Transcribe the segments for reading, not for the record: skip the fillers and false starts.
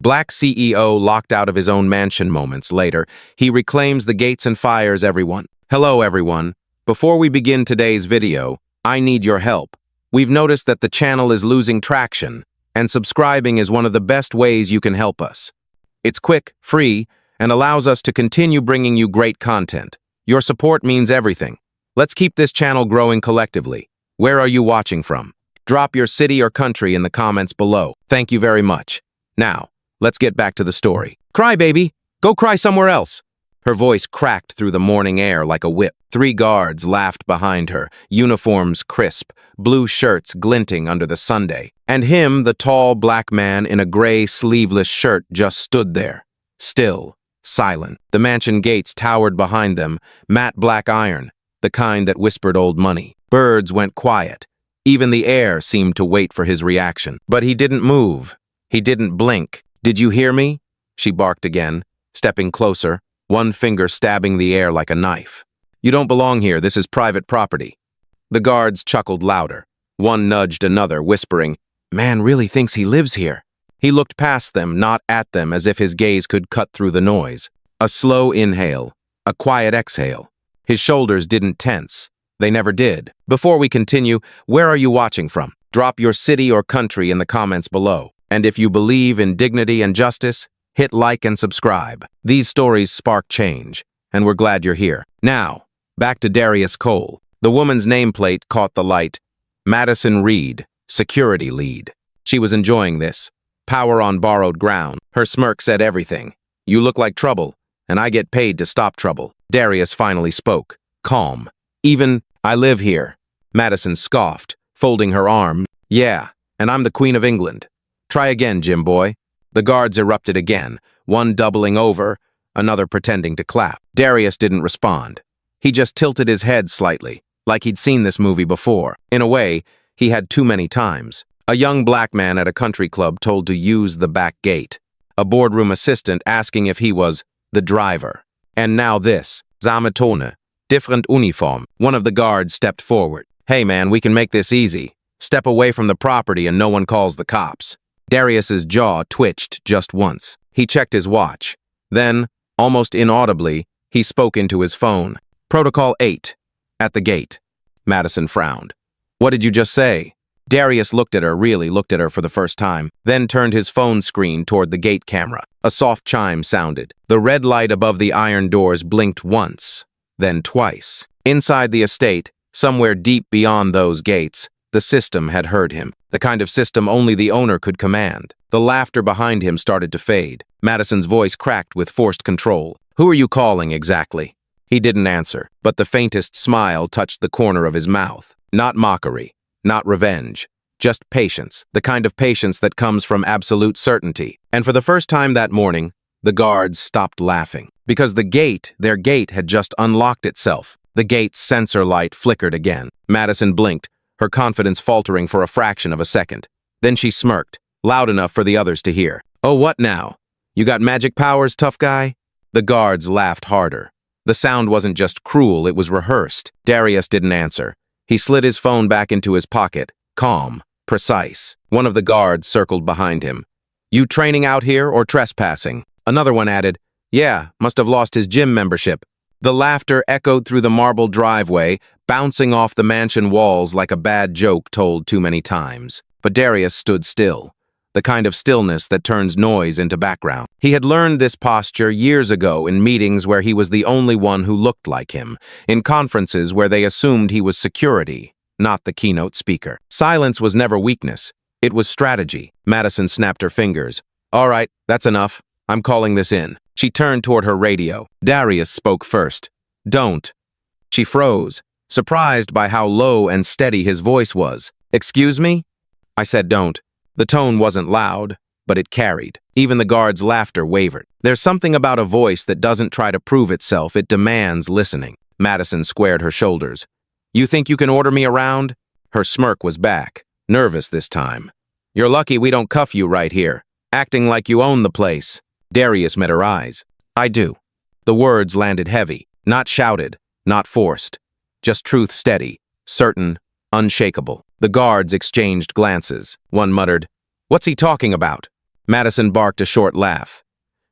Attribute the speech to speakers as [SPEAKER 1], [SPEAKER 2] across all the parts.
[SPEAKER 1] Black CEO locked out of his own mansion moments later. He reclaims the gates and fires everyone. Hello, everyone. Before we begin today's video, I need your help. We've noticed that the channel is losing traction, and subscribing is one of the best ways you can help us. It's quick, free, and allows us to continue bringing you great content. Your support means everything. Let's keep this channel growing collectively. Where are you watching from? Drop your city or country in the comments below. Thank you very much. Now, let's get back to the story. Cry, baby. Go cry somewhere else. Her voice cracked through the morning air like a whip. 3 guards laughed behind her, uniforms crisp, blue shirts glinting under the Sunday. And him, the tall black man in a gray sleeveless shirt, just stood there, still, silent. The mansion gates towered behind them, matte black iron, the kind that whispered old money. Birds went quiet. Even the air seemed to wait for his reaction. But he didn't move. He didn't blink. Did you hear me? She barked again, stepping closer, one finger stabbing the air like a knife. You don't belong here. This is private property. The guards chuckled louder. One nudged another, whispering, "Man really thinks he lives here." He looked past them, not at them, as if his gaze could cut through the noise. A slow inhale, a quiet exhale. His shoulders didn't tense. They never did. Before we continue, where are you watching from? Drop your city or country in the comments below. And if you believe in dignity and justice, hit like and subscribe. These stories spark change, and we're glad you're here. Now, back to Darius Cole. The woman's nameplate caught the light. Madison Reed, security lead. She was enjoying this. Power on borrowed ground. Her smirk said everything. You look like trouble, and I get paid to stop trouble. Darius finally spoke, calm. Even, I live here. Madison scoffed, folding her arms. Yeah, and I'm the Queen of England. Try again, Jim boy. The guards erupted again, one doubling over, another pretending to clap. Darius didn't respond. He just tilted his head slightly, like he'd seen this movie before. In a way, he had too many times. A young black man at a country club told to use the back gate. A boardroom assistant asking if he was the driver. And now this, Zamatone, different uniform. One of the guards stepped forward. Hey man, we can make this easy. Step away from the property and no one calls the cops. Darius's jaw twitched just once. He checked his watch. Then, almost inaudibly, he spoke into his phone. Protocol 8. At the gate. Madison frowned. What did you just say? Darius looked at her, really looked at her for the first time, then turned his phone screen toward the gate camera. A soft chime sounded. The red light above the iron doors blinked once, then twice. Inside the estate, somewhere deep beyond those gates, the system had heard him. The kind of system only the owner could command. The laughter behind him started to fade. Madison's voice cracked with forced control. Who are you calling exactly? He didn't answer, but the faintest smile touched the corner of his mouth. Not mockery, not revenge, just patience, the kind of patience that comes from absolute certainty. And for the first time that morning, the guards stopped laughing. Because their gate had just unlocked itself. The gate's sensor light flickered again. Madison blinked, her confidence faltering for a fraction of a second. Then she smirked, loud enough for the others to hear. Oh, what now? You got magic powers, tough guy? The guards laughed harder. The sound wasn't just cruel, it was rehearsed. Darius didn't answer. He slid his phone back into his pocket, calm, precise. One of the guards circled behind him. You training out here or trespassing? Another one added, yeah, must have lost his gym membership. The laughter echoed through the marble driveway, bouncing off the mansion walls like a bad joke told too many times. But Darius stood still, the kind of stillness that turns noise into background. He had learned this posture years ago in meetings where he was the only one who looked like him, in conferences where they assumed he was security, not the keynote speaker. Silence was never weakness. It was strategy. Madison snapped her fingers. All right, that's enough. I'm calling this in. She turned toward her radio. Darius spoke first. Don't. She froze, surprised by how low and steady his voice was. Excuse me? I said don't. The tone wasn't loud, but it carried. Even the guard's laughter wavered. There's something about a voice that doesn't try to prove itself, it demands listening. Madison squared her shoulders. You think you can order me around? Her smirk was back, nervous this time. You're lucky we don't cuff you right here, acting like you own the place. Darius met her eyes. I do. The words landed heavy, not shouted, not forced. Just truth steady, certain, unshakable. The guards exchanged glances. One muttered, "What's he talking about?" Madison barked a short laugh.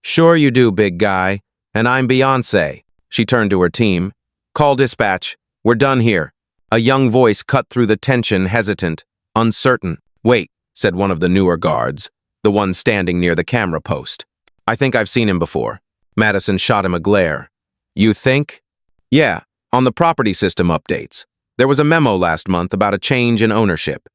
[SPEAKER 1] Sure you do, big guy. And I'm Beyoncé. She turned to her team. Call dispatch. We're done here. A young voice cut through the tension, hesitant, uncertain. Wait, said one of the newer guards, the one standing near the camera post. I think I've seen him before. Madison shot him a glare. You think? Yeah, on the property system updates. There was a memo last month about a change in ownership.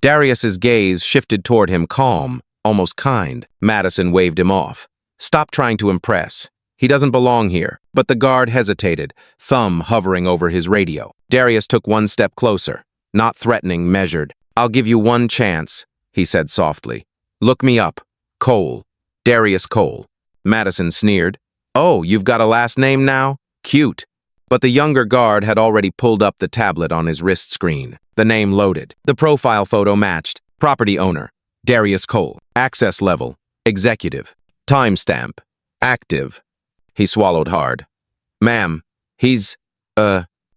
[SPEAKER 1] Darius's gaze shifted toward him, calm, almost kind. Madison waved him off. Stop trying to impress. He doesn't belong here. But the guard hesitated, thumb hovering over his radio. Darius took one step closer, not threatening, measured. I'll give you one chance, he said softly. Look me up. Cole. Darius Cole. Madison sneered. Oh, you've got a last name now? Cute. But the younger guard had already pulled up the tablet on his wrist screen. The name loaded. The profile photo matched. Property owner. Darius Cole. Access level. Executive. Timestamp. Active. He swallowed hard. Ma'am, he's,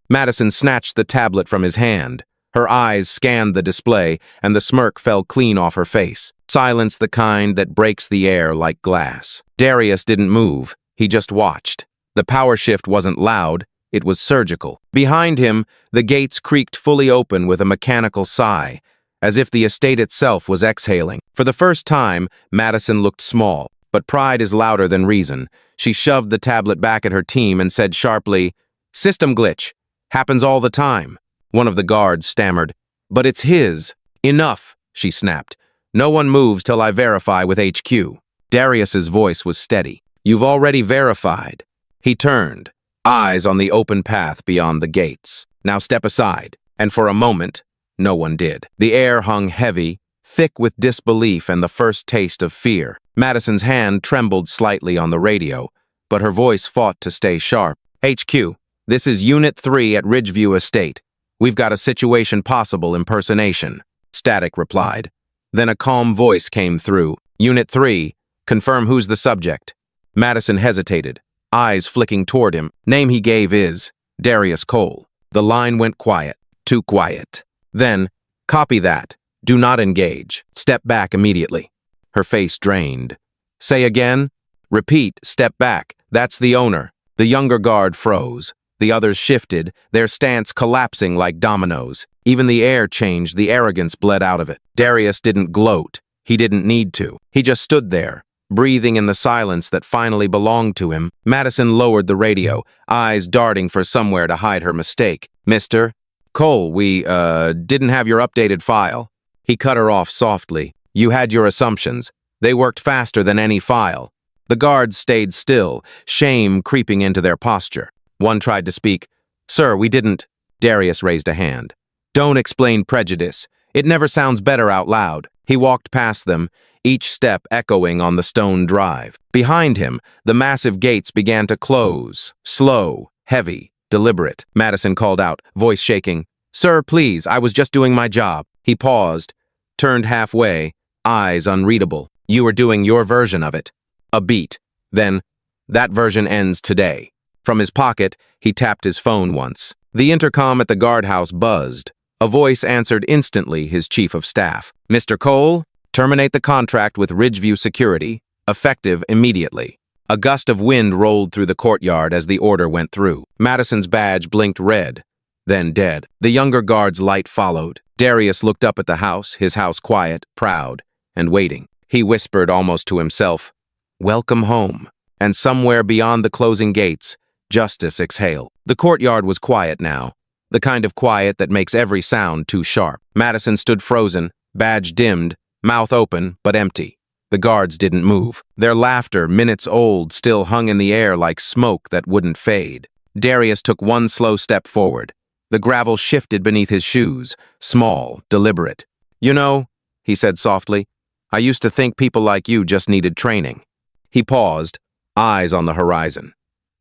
[SPEAKER 1] Madison snatched the tablet from his hand. Her eyes scanned the display, and the smirk fell clean off her face. Silence the kind that breaks the air like glass. Darius didn't move. He just watched. The power shift wasn't loud. It was surgical. Behind him, the gates creaked fully open with a mechanical sigh, as if the estate itself was exhaling. For the first time, Madison looked small. But pride is louder than reason. She shoved the tablet back at her team and said sharply, System glitch. Happens all the time. One of the guards stammered. But it's his. Enough, she snapped. No one moves till I verify with HQ. Darius's voice was steady. You've already verified. He turned, eyes on the open path beyond the gates. Now step aside. And for a moment, no one did. The air hung heavy, thick with disbelief and the first taste of fear. Madison's hand trembled slightly on the radio, but her voice fought to stay sharp. HQ, this is Unit 3 at Ridgeview Estate. We've got a situation possible impersonation. Static replied. Then a calm voice came through. Unit 3, confirm who's the subject. Madison hesitated, eyes flicking toward him. Name he gave is Darius Cole. The line went quiet, too quiet. Then, copy that. Do not engage. Step back immediately. Her face drained. Say again? Repeat, step back. That's the owner. The younger guard froze. The others shifted, their stance collapsing like dominoes. Even the air changed, the arrogance bled out of it. Darius didn't gloat. He didn't need to. He just stood there, breathing in the silence that finally belonged to him. Madison lowered the radio, eyes darting for somewhere to hide her mistake. Mr. Cole, we, didn't have your updated file. He cut her off softly. You had your assumptions. They worked faster than any file. The guards stayed still, shame creeping into their posture. One tried to speak. Sir, we didn't. Darius raised a hand. Don't explain prejudice. It never sounds better out loud. He walked past them, each step echoing on the stone drive. Behind him, the massive gates began to close. Slow, heavy, deliberate. Madison called out, voice shaking. Sir, please, I was just doing my job. He paused, turned halfway, eyes unreadable. You were doing your version of it. A beat. Then, that version ends today. From his pocket, he tapped his phone once. The intercom at the guardhouse buzzed. A voice answered instantly, his chief of staff. Mr. Cole, terminate the contract with Ridgeview Security, effective immediately. A gust of wind rolled through the courtyard as the order went through. Madison's badge blinked red, then dead. The younger guard's light followed. Darius looked up at the house, his house quiet, proud, and waiting. He whispered almost to himself, Welcome home. And somewhere beyond the closing gates, justice exhaled. The courtyard was quiet now, the kind of quiet that makes every sound too sharp. Madison stood frozen, badge dimmed, mouth open but empty. The guards didn't move. Their laughter, minutes old, still hung in the air like smoke that wouldn't fade. Darius took one slow step forward. The gravel shifted beneath his shoes, small, deliberate. You know, he said softly, I used to think people like you just needed training. He paused, eyes on the horizon.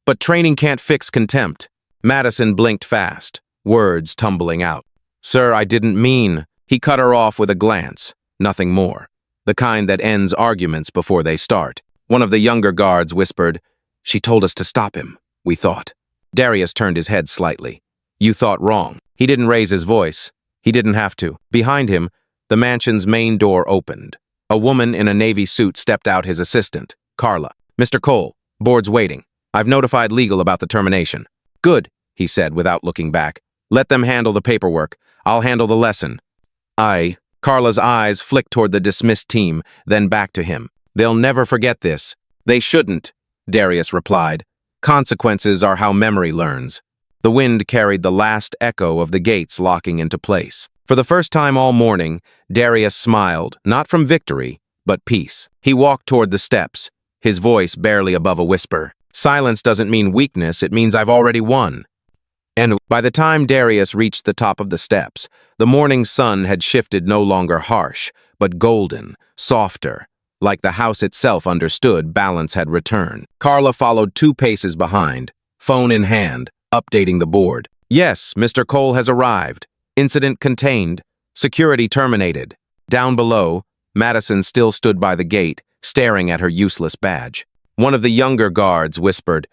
[SPEAKER 1] But training can't fix contempt. Madison blinked fast, words tumbling out. Sir, I didn't mean. He cut her off with a glance, nothing more. The kind that ends arguments before they start. One of the younger guards whispered, She told us to stop him, we thought. Darius turned his head slightly. You thought wrong. He didn't raise his voice. He didn't have to. Behind him, the mansion's main door opened. A woman in a navy suit stepped out, his assistant, Carla. "Mr. Cole, board's waiting. I've notified legal about the termination." "Good," he said without looking back. "Let them handle the paperwork. I'll handle the lesson." Carla's eyes flicked toward the dismissed team, then back to him. "They'll never forget this." "They shouldn't," Darius replied. "Consequences are how memory learns." The wind carried the last echo of the gates locking into place. For the first time all morning, Darius smiled, not from victory, but peace. He walked toward the steps, his voice barely above a whisper. "Silence doesn't mean weakness, it means I've already won." And by the time Darius reached the top of the steps, the morning sun had shifted, no longer harsh, but golden, softer. Like the house itself understood, balance had returned. Carla followed 2 paces behind, phone in hand, updating the board. "Yes, Mr. Cole has arrived. Incident contained. Security terminated." Down below, Madison still stood by the gate, staring at her useless badge. One of the younger guards whispered,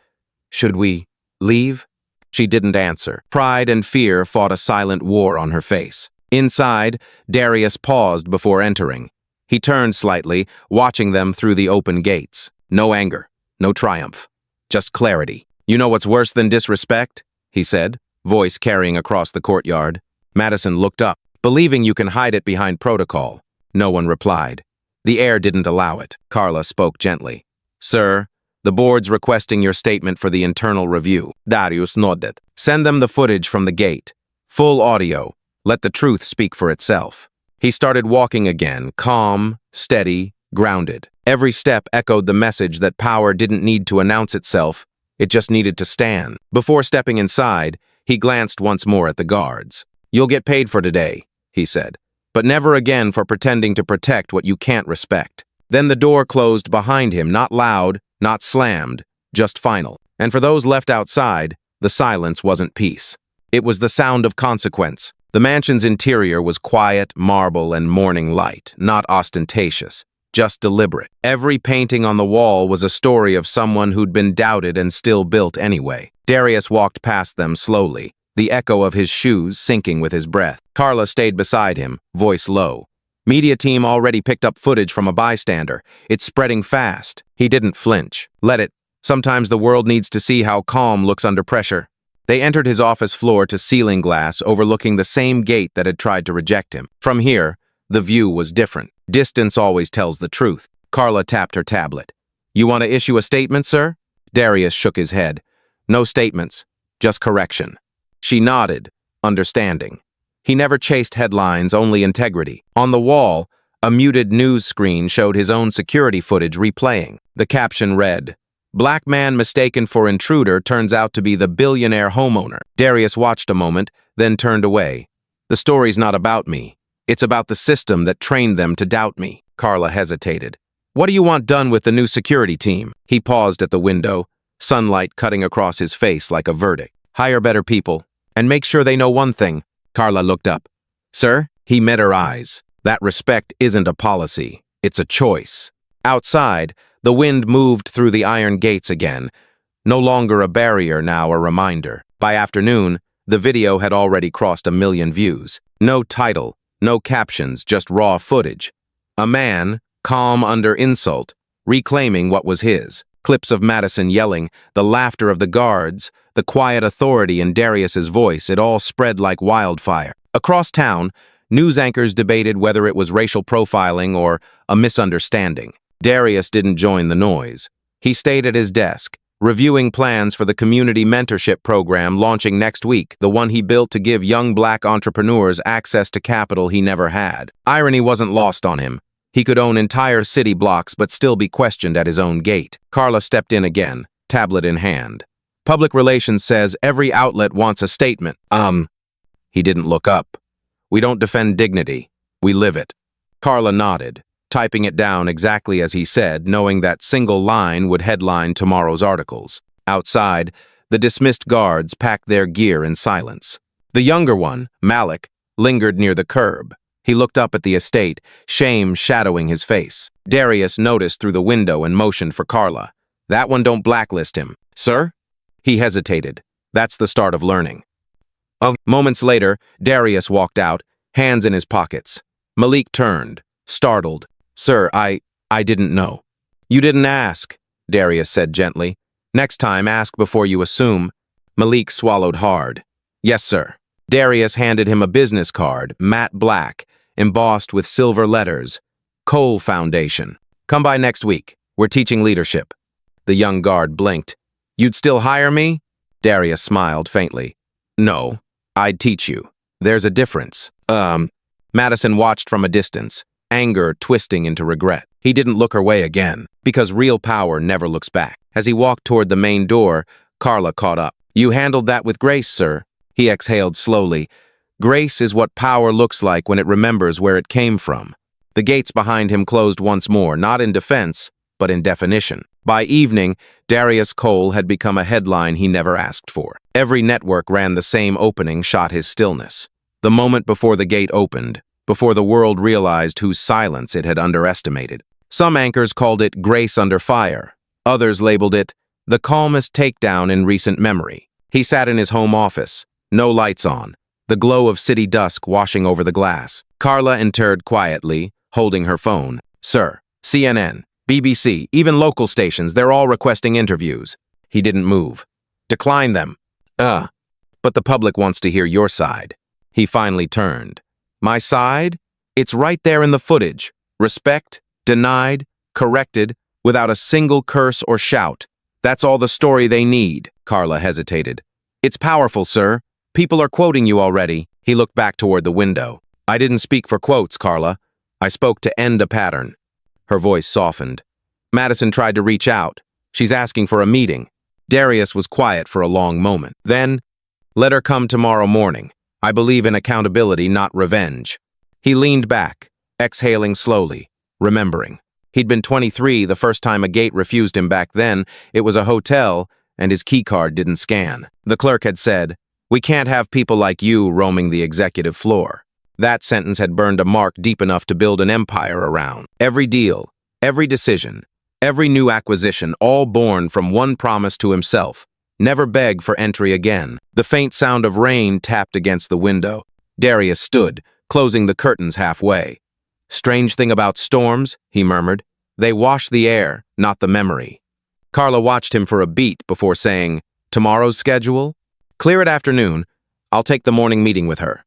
[SPEAKER 1] "Should we leave?" She didn't answer. Pride and fear fought a silent war on her face. Inside, Darius paused before entering. He turned slightly, watching them through the open gates. No anger, no triumph, just clarity. "You know what's worse than disrespect?" he said, voice carrying across the courtyard. Madison looked up, believing you can hide it behind protocol. No one replied. The air didn't allow it. Carla spoke gently. "Sir, the board's requesting your statement for the internal review." Darius nodded. "Send them the footage from the gate. Full audio. Let the truth speak for itself." He started walking again, calm, steady, grounded. Every step echoed the message that power didn't need to announce itself, it just needed to stand. Before stepping inside, he glanced once more at the guards. "You'll get paid for today," he said, "but never again for pretending to protect what you can't respect." Then the door closed behind him, not loud, not slammed, just final. And for those left outside, the silence wasn't peace. It was the sound of consequence. The mansion's interior was quiet, marble, and morning light, not ostentatious, just deliberate. Every painting on the wall was a story of someone who'd been doubted and still built anyway. Darius walked past them slowly, the echo of his shoes sinking with his breath. Carla stayed beside him, voice low. "Media team already picked up footage from a bystander. It's spreading fast." He didn't flinch. "Let it. Sometimes the world needs to see how calm looks under pressure." They entered his office floor to ceiling glass overlooking the same gate that had tried to reject him. From here, the view was different. Distance always tells the truth. Carla tapped her tablet. "You want to issue a statement, sir?" Darius shook his head. "No statements, just correction." She nodded, understanding. He never chased headlines, only integrity. On the wall, a muted news screen showed his own security footage replaying. The caption read, "Black man mistaken for intruder turns out to be the billionaire homeowner." Darius watched a moment, then turned away. "The story's not about me. It's about the system that trained them to doubt me." Carla hesitated. "What do you want done with the new security team?" He paused at the window, sunlight cutting across his face like a verdict. "Hire better people, and make sure they know one thing." Carla looked up. "Sir?" He met her eyes. "That respect isn't a policy, it's a choice." Outside, the wind moved through the iron gates again. No longer a barrier, now a reminder. By afternoon, the video had already crossed 1 million views. No title, no captions, just raw footage. A man, calm under insult, reclaiming what was his. Clips of Madison yelling, the laughter of the guards, the quiet authority in Darius's voice, it all spread like wildfire. Across town, news anchors debated whether it was racial profiling or a misunderstanding. Darius didn't join the noise. He stayed at his desk, reviewing plans for the community mentorship program launching next week, the one he built to give young black entrepreneurs access to capital he never had. Irony wasn't lost on him. He could own entire city blocks but still be questioned at his own gate. Carla stepped in again, tablet in hand. "Public relations says every outlet wants a statement." He didn't look up. "We don't defend dignity. We live it." Carla nodded, typing it down exactly as he said, knowing that single line would headline tomorrow's articles. Outside, the dismissed guards packed their gear in silence. The younger one, Malik, lingered near the curb. He looked up at the estate, shame shadowing his face. Darius noticed through the window and motioned for Carla. "That one, don't blacklist him." "Sir?" He hesitated. "That's the start of learning." Moments later, Darius walked out, hands in his pockets. Malik turned, startled. Sir, I didn't know. You didn't ask, Darius said gently. Next time, ask before you assume. Malik swallowed hard. Yes, sir. Darius handed him a business card, matte black, embossed with silver letters. Cole Foundation. Come by next week. We're teaching leadership. The young guard blinked. You'd still hire me? Darius smiled faintly. No, I'd teach you. There's a difference. Madison watched from a distance, anger twisting into regret. He didn't look her way again, because real power never looks back. As he walked toward the main door, Carla caught up. You handled that with grace, sir. He exhaled slowly. Grace is what power looks like when it remembers where it came from. The gates behind him closed once more, not in defense, but in definition. By evening, Darius Cole had become a headline he never asked for. Every network ran the same opening shot his stillness. The moment before the gate opened, before the world realized whose silence it had underestimated. Some anchors called it Grace Under Fire. Others labeled it the calmest takedown in recent memory. He sat in his home office, no lights on, the glow of city dusk washing over the glass. Carla entered quietly, holding her phone. Sir, CNN, BBC, even local stations, they're all requesting interviews. He didn't move. Decline them. But the public wants to hear your side. He finally turned. My side? It's right there in the footage. Respect, denied, corrected, without a single curse or shout. That's all the story they need. Carla hesitated. It's powerful, sir. People are quoting you already. He looked back toward the window. I didn't speak for quotes, Carla. I spoke to end a pattern. Her voice softened. Madison tried to reach out. She's asking for a meeting. Darius was quiet for a long moment. Then, let her come tomorrow morning. I believe in accountability, not revenge. He leaned back, exhaling slowly, remembering. He'd been 23 the first time a gate refused him back then. It was a hotel, and his keycard didn't scan. The clerk had said, "We can't have people like you roaming the executive floor." That sentence had burned a mark deep enough to build an empire around. Every deal, every decision, every new acquisition, all born from one promise to himself. Never beg for entry again. The faint sound of rain tapped against the window. Darius stood, closing the curtains halfway. Strange thing about storms, he murmured. They wash the air, not the memory. Carla watched him for a beat before saying, Tomorrow's schedule? Clear at afternoon. I'll take the morning meeting with her.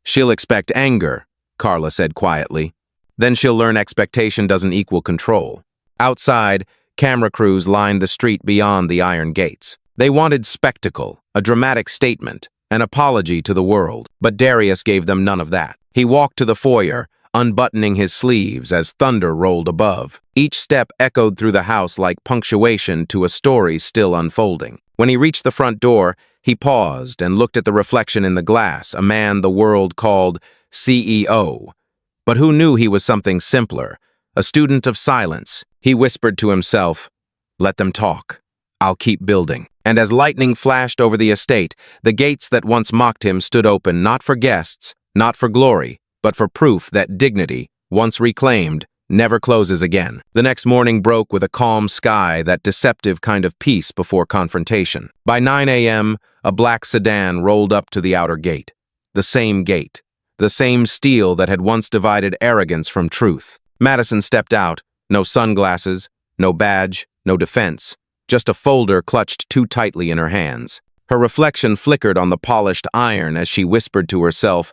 [SPEAKER 1] She'll expect anger, Carla said quietly. Then she'll learn expectation doesn't equal control. Outside, camera crews lined the street beyond the iron gates. They wanted spectacle, a dramatic statement, an apology to the world. But Darius gave them none of that. He walked to the foyer, unbuttoning his sleeves as thunder rolled above. Each step echoed through the house like punctuation to a story still unfolding. When he reached the front door, he paused and looked at the reflection in the glass, a man the world called CEO. But who knew he was something simpler, a student of silence? He whispered to himself, Let them talk. I'll keep building. And as lightning flashed over the estate, the gates that once mocked him stood open not for guests, not for glory, but for proof that dignity, once reclaimed, never closes again. The next morning broke with a calm sky, that deceptive kind of peace before confrontation. By 9 a.m., a black sedan rolled up to the outer gate. The same gate. The same steel that had once divided arrogance from truth. Madison stepped out. No sunglasses, no badge, no defense. Just a folder clutched too tightly in her hands. Her reflection flickered on the polished iron as she whispered to herself,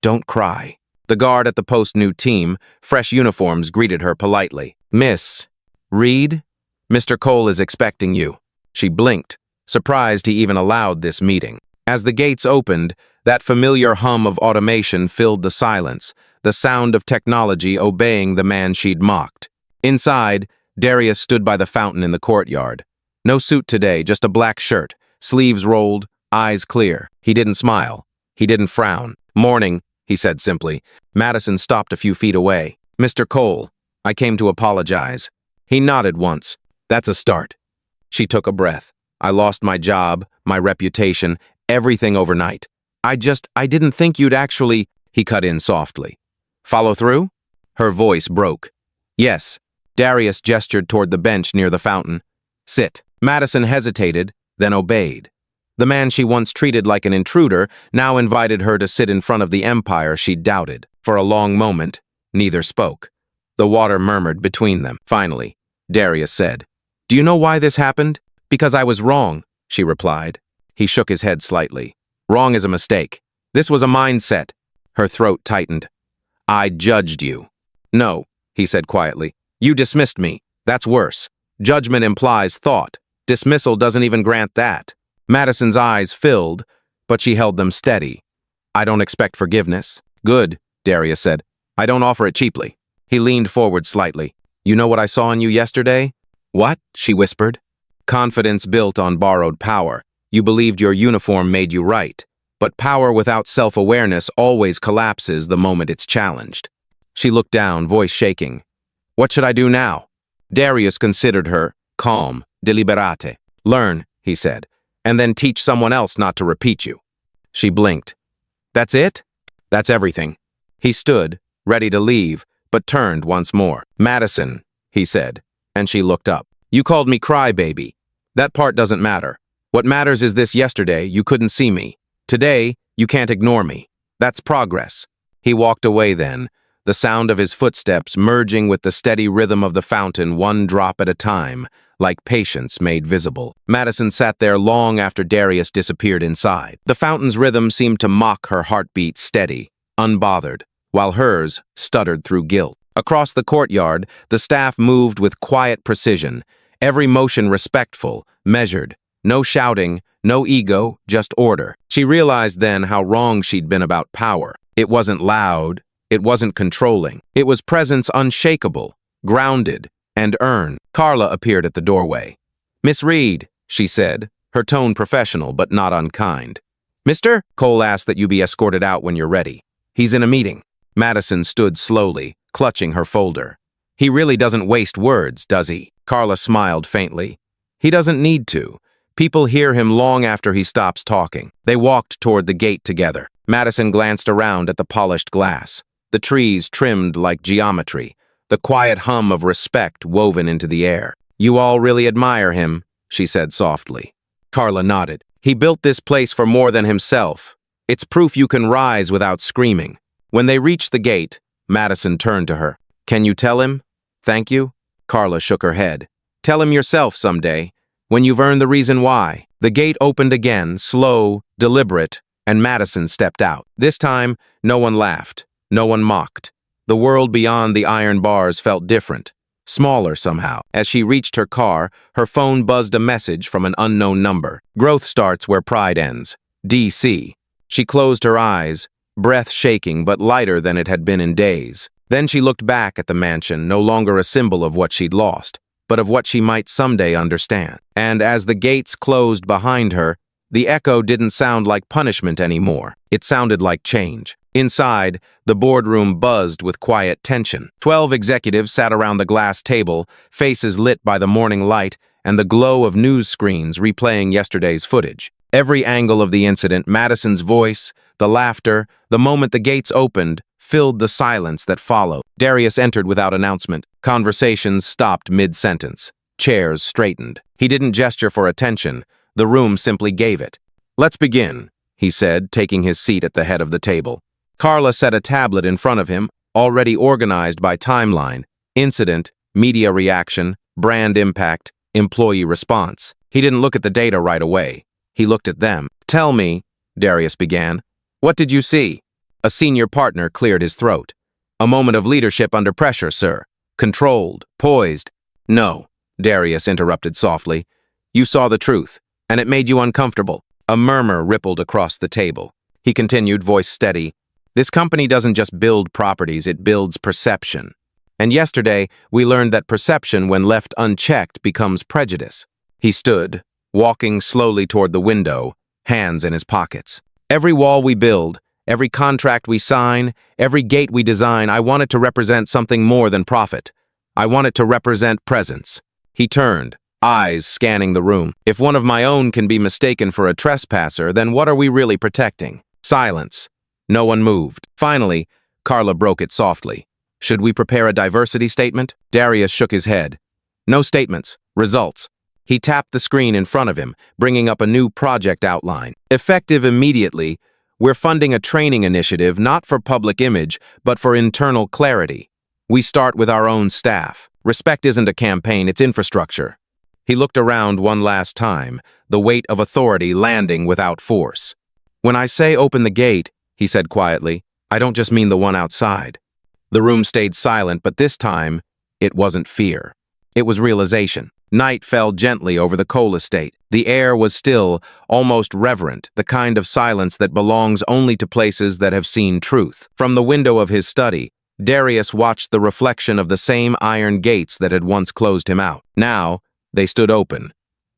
[SPEAKER 1] Don't cry. The guard at the post new team, fresh uniforms, greeted her politely. Miss Reed? Mr. Cole is expecting you. She blinked, surprised he even allowed this meeting. As the gates opened, that familiar hum of automation filled the silence, the sound of technology obeying the man she'd mocked. Inside, Darius stood by the fountain in the courtyard. No suit today, just a black shirt, sleeves rolled, eyes clear. He didn't smile. He didn't frown. Morning, he said simply. Madison stopped a few feet away. Mr. Cole, I came to apologize. He nodded once. That's a start. She took a breath. I lost my job, my reputation, everything overnight. I didn't think you'd actually... He cut in softly. Follow through? Her voice broke. Yes. Darius gestured toward the bench near the fountain. Sit. Madison hesitated, then obeyed. The man she once treated like an intruder now invited her to sit in front of the empire she doubted. For a long moment, neither spoke. The water murmured between them. Finally, Darius said, "Do you know why this happened?" "Because I was wrong," she replied. He shook his head slightly. "Wrong is a mistake. This was a mindset." Her throat tightened. "I judged you." "No," he said quietly. "You dismissed me. That's worse. Judgment implies thought. Dismissal doesn't even grant that." Madison's eyes filled, but she held them steady. "I don't expect forgiveness." "Good," Darius said. "I don't offer it cheaply." He leaned forward slightly. "You know what I saw in you yesterday?" "What?" she whispered. "Confidence built on borrowed power. You believed your uniform made you right. But power without self-awareness always collapses the moment it's challenged." She looked down, voice shaking. "What should I do now?" Darius considered her, calm, deliberate. "Learn," he said, "and then teach someone else not to repeat you." She blinked. "That's it?" "That's everything." He stood, ready to leave, but turned once more. "Madison," he said, and she looked up. "You called me crybaby. That part doesn't matter. What matters is this: yesterday, you couldn't see me. Today, you can't ignore me. That's progress." He walked away then, the sound of his footsteps merging with the steady rhythm of the fountain, one drop at a time, like patience made visible. Madison sat there long after Darius disappeared inside. The fountain's rhythm seemed to mock her heartbeat, steady, unbothered, while hers stuttered through guilt. Across the courtyard, the staff moved with quiet precision, every motion respectful, measured. No shouting, no ego, just order. She realized then how wrong she'd been about power. It wasn't loud, it wasn't controlling. It was presence unshakable, grounded, and earned. Carla appeared at the doorway. "Miss Reed," she said, her tone professional but not unkind. "Mr. Cole asked that you be escorted out when you're ready. He's in a meeting." Madison stood slowly, clutching her folder. "He really doesn't waste words, does he?" Carla smiled faintly. "He doesn't need to. People hear him long after he stops talking." They walked toward the gate together. Madison glanced around at the polished glass, the trees trimmed like geometry, the quiet hum of respect woven into the air. "You all really admire him," she said softly. Carla nodded. "He built this place for more than himself. It's proof you can rise without screaming." When they reached the gate, Madison turned to her. "Can you tell him? Thank you?" Carla shook her head. "Tell him yourself someday, when you've earned the reason why." The gate opened again, slow, deliberate, and Madison stepped out. This time, no one laughed, no one mocked. The world beyond the iron bars felt different, smaller somehow. As she reached her car, her phone buzzed a message from an unknown number. "Growth starts where pride ends. DC." She closed her eyes, breath shaking but lighter than it had been in days. Then she looked back at the mansion, no longer a symbol of what she'd lost, but of what she might someday understand. And as the gates closed behind her, the echo didn't sound like punishment anymore. It sounded like change. Inside, the boardroom buzzed with quiet tension. 12 executives sat around the glass table, faces lit by the morning light and the glow of news screens replaying yesterday's footage. Every angle of the incident, Madison's voice, the laughter, the moment the gates opened, filled the silence that followed. Darius entered without announcement. Conversations stopped mid-sentence. Chairs straightened. He didn't gesture for attention. The room simply gave it. "Let's begin," he said, taking his seat at the head of the table. Carla set a tablet in front of him, already organized by timeline: incident, media reaction, brand impact, employee response. He didn't look at the data right away. He looked at them. "Tell me," Darius began, "what did you see?" A senior partner cleared his throat. "A moment of leadership under pressure, sir. Controlled, poised." "No," Darius interrupted softly. "You saw the truth, and it made you uncomfortable." A murmur rippled across the table. He continued, voice steady. "This company doesn't just build properties, it builds perception. And yesterday, we learned that perception, when left unchecked, becomes prejudice." He stood, walking slowly toward the window, hands in his pockets. "Every wall we build, every contract we sign, every gate we design, I want it to represent something more than profit. I want it to represent presence." He turned, eyes scanning the room. "If one of my own can be mistaken for a trespasser, then what are we really protecting?" Silence. No one moved. Finally, Carla broke it softly. "Should we prepare a diversity statement?" Darius shook his head. "No statements, results." He tapped the screen in front of him, bringing up a new project outline. "Effective immediately, we're funding a training initiative not for public image, but for internal clarity. We start with our own staff. Respect isn't a campaign, it's infrastructure. He looked around one last time, the weight of authority landing without force. When I say open the gate, he said quietly, I don't just mean the one outside. The room stayed silent, but this time, it wasn't fear. It was realization. Night fell gently over the Cole estate. The air was still, almost reverent, the kind of silence that belongs only to places that have seen truth. From the window of his study, Darius watched the reflection of the same iron gates that had once closed him out. Now, they stood open.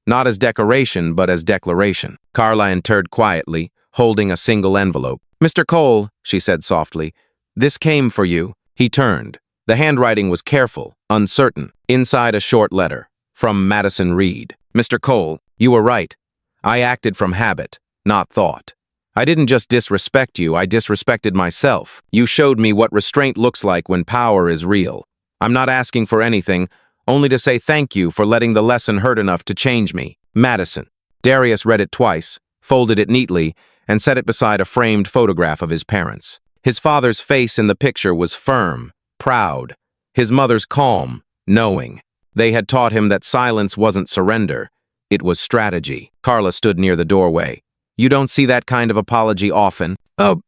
[SPEAKER 1] Not as decoration, but as declaration. Carla entered quietly, holding a single envelope. Mr. Cole, she said softly, this came for you. He turned. The handwriting was careful, uncertain. Inside a short letter. From Madison Reed. Mr. Cole, you were right. I acted from habit, not thought. I didn't just disrespect you, I disrespected myself. You showed me what restraint looks like when power is real. I'm not asking for anything, only to say thank you for letting the lesson hurt enough to change me. Madison. Darius read it twice, folded it neatly, and set it beside a framed photograph of his parents. His father's face in the picture was firm, proud. His mother's calm, knowing. They had taught him that silence wasn't surrender, it was strategy. Carla stood near the doorway. You don't see that kind of apology often. Oh.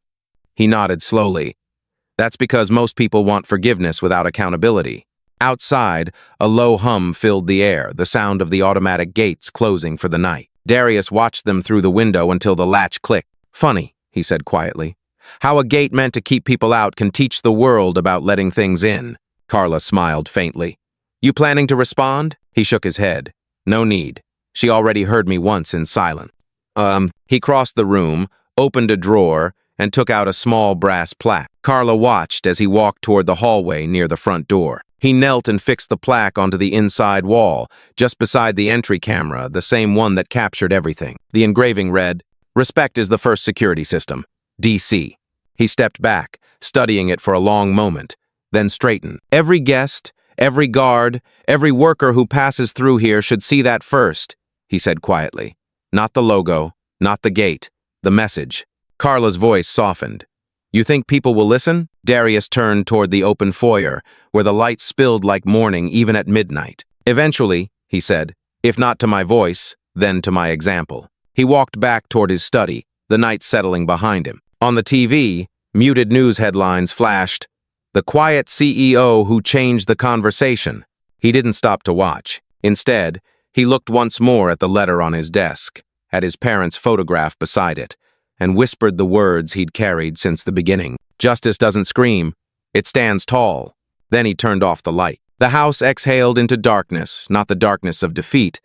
[SPEAKER 1] He nodded slowly. That's because most people want forgiveness without accountability. Outside, a low hum filled the air, the sound of the automatic gates closing for the night. Darius watched them through the window until the latch clicked. Funny, he said quietly. How a gate meant to keep people out can teach the world about letting things in. Carla smiled faintly. You planning to respond? He shook his head. No need. She already heard me once in silence. He crossed the room, opened a drawer, and took out a small brass plaque. Carla watched as he walked toward the hallway near the front door. He knelt and fixed the plaque onto the inside wall, just beside the entry camera, the same one that captured everything. The engraving read, Respect is the first security system. DC. He stepped back, studying it for a long moment, then straightened. Every guest, every guard, every worker who passes through here should see that first, he said quietly. Not the logo, not the gate, the message. Carla's voice softened. You think people will listen? Darius turned toward the open foyer, where the light spilled like morning even at midnight. Eventually, he said, if not to my voice, then to my example. He walked back toward his study, the night settling behind him. On the TV, muted news headlines flashed, The quiet CEO who changed the conversation. He didn't stop to watch. Instead, he looked once more at the letter on his desk, at his parents' photograph beside it, and whispered the words he'd carried since the beginning. Justice doesn't scream, it stands tall. Then he turned off the light. The house exhaled into darkness, not the darkness of defeat,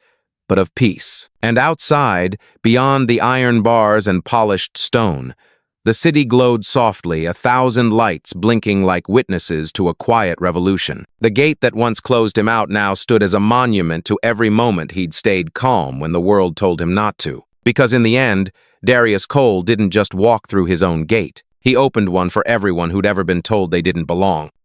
[SPEAKER 1] but of peace. And outside, beyond the iron bars and polished stone, the city glowed softly, 1,000 lights blinking like witnesses to a quiet revolution. The gate that once closed him out now stood as a monument to every moment he'd stayed calm when the world told him not to. Because in the end, Darius Cole didn't just walk through his own gate. He opened one for everyone who'd ever been told they didn't belong.